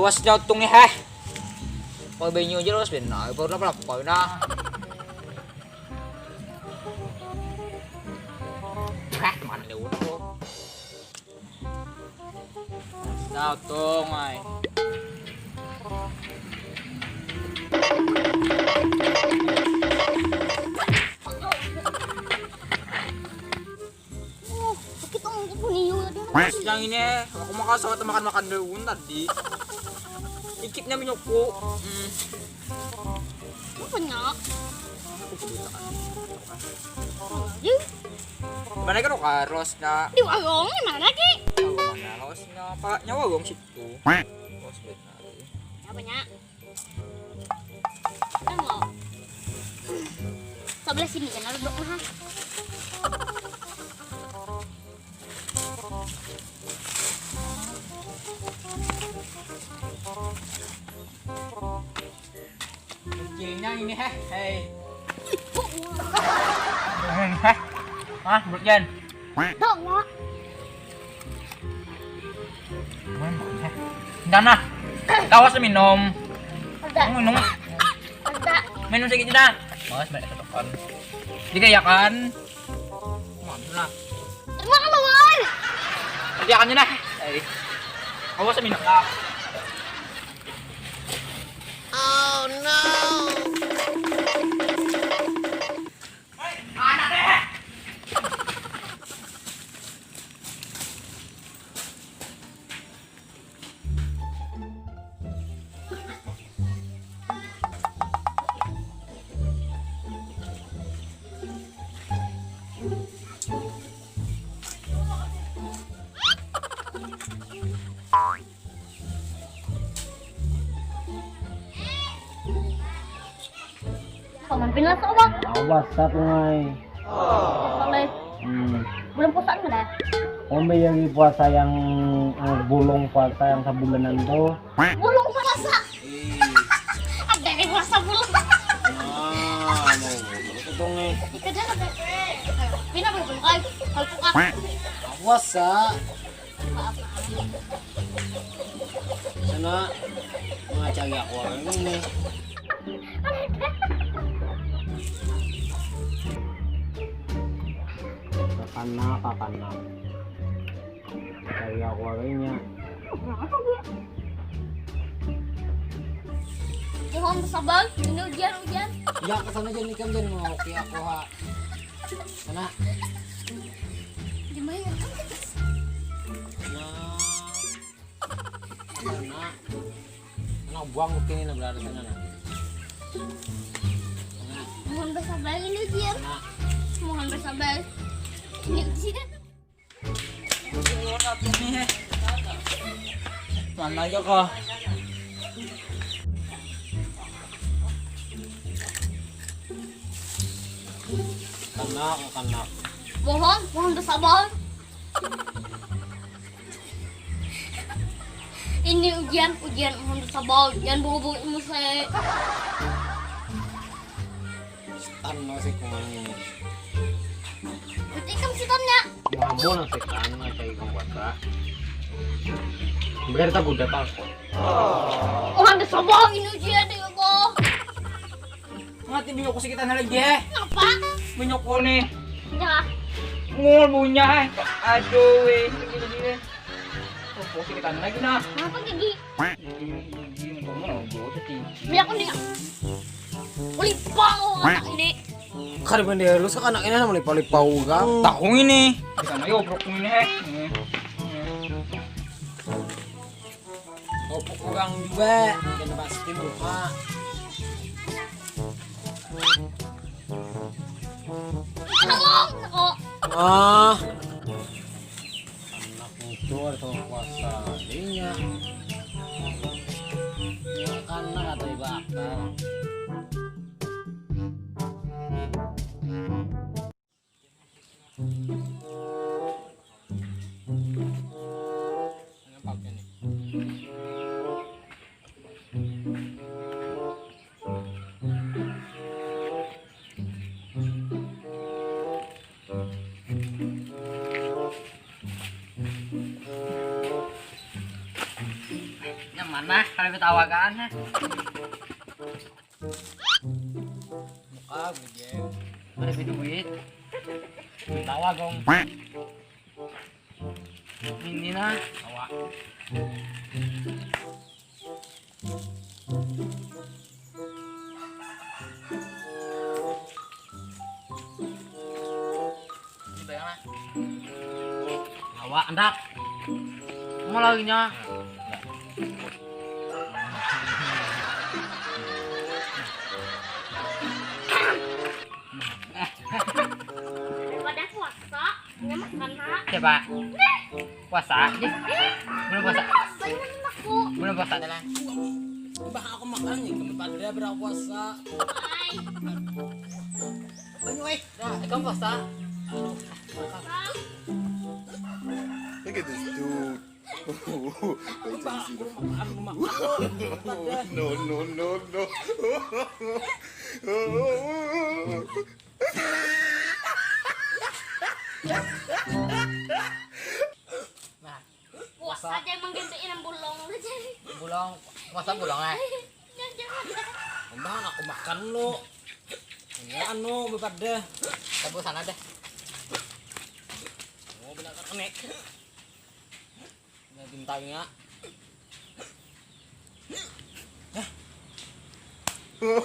Awas nyo itong ni heh. Pag-bay nyo dyan, awas bin na. Ipag na pala, pag na. Heh, maniw na ko. Daw itong ay. Sakit ang buniyo na din. Mas yang ini, aku makasawat makan-makan daun tadi. Ikip namin yung po. Apa nyak? Yuk, Mana kan Carlos na. di warung mana lagi? Mana Carlos na. Pak nyawa wong situ. Carlos benar. Apa nyak? Mau. Sebelah sini kan ada dokter. Kucingnya ini heh, hei. Heh. Ah, berjan. Dong, Mak. Dana. Kawas minum. Ada. Minum. Ada. Minum sedikit dah. Mas, banyak tekan. Jika ya kan. Mana? Emang apa, Wan? Nanti akannya nah. Hei. Kawas minum lah. Oh no. Anak deh. Paman pinlas ako ba? Awas sa tungay. Soleh. Belum puasaan ka na? Ombe yang puasa yang bulong puasa yang sabulanan to. Bulong puasa. Ada di puasa bulong. Ito tong eh. Ika dyan ada. Pina ba bulong kay? Halpo ka. Awas sa. Sana mga tiyagi ako ini. Kakana. Tiyagi ako nya. Mohon bersabar. Ini ujian. Ya kesana dyan ikam dyan mo. Okay ako ha. Sana. Di mana? Sana buang kini na berada sana na. Mohon bersabar. Ini ujian. Mohon bersabar. Ini ujian. Mana aja kok. Kana. Mohon bersabar. Ini ujian, mohon bersabar. Jangan buru-buru emosi. Tan masih kumani. Ketikam sitonnya. Mambo na si kan na siya ikong wasa. Berta buda pa ako. Mohon bersabar. Ini ujian deh aku. Ngati binyo ko kita na lagi eh. Apa? Binyo ko ni. Ya. Ngul bunya eh. Aduh eh. Gini. Oh, kita na lagi na. Apa gigi? Gini Biar aku nih. Ulipau anak ini. Kari bende lu sa anak ina naman ipalipaw ka. Takong ini. Kita na yo bro kung ini eh. Opo kurang juga. Yan pasti buka. Tolong aku. Anak itu atau puasa dinya. Ya karena kata bakal. Nah, kalau ditawakan. Ah, bujeng. Ada duit. Tawa gong. Ini nah. Tawa. Bayang lah. Tawa andak. Mau lagi nya. Daripada puasa, ini makan ha. Coba. Puasa. Belum puasa. Puasa ini aku. Belum puasa dah. Bah aku makan nih, kami pada berpuasa. Bye. Banyu eh. Nah, kamu puasa. Look at this dude. Wait till you see the no, no, no, no. Nah, Puasa aja emang gantiin yang bulong aja. bulong. Puasa bulong eh. Jangan. Bah aku makan lo. Ini anu pada. Kita sana deh. Oh benar kan nek. Ini bintangnya. Oh,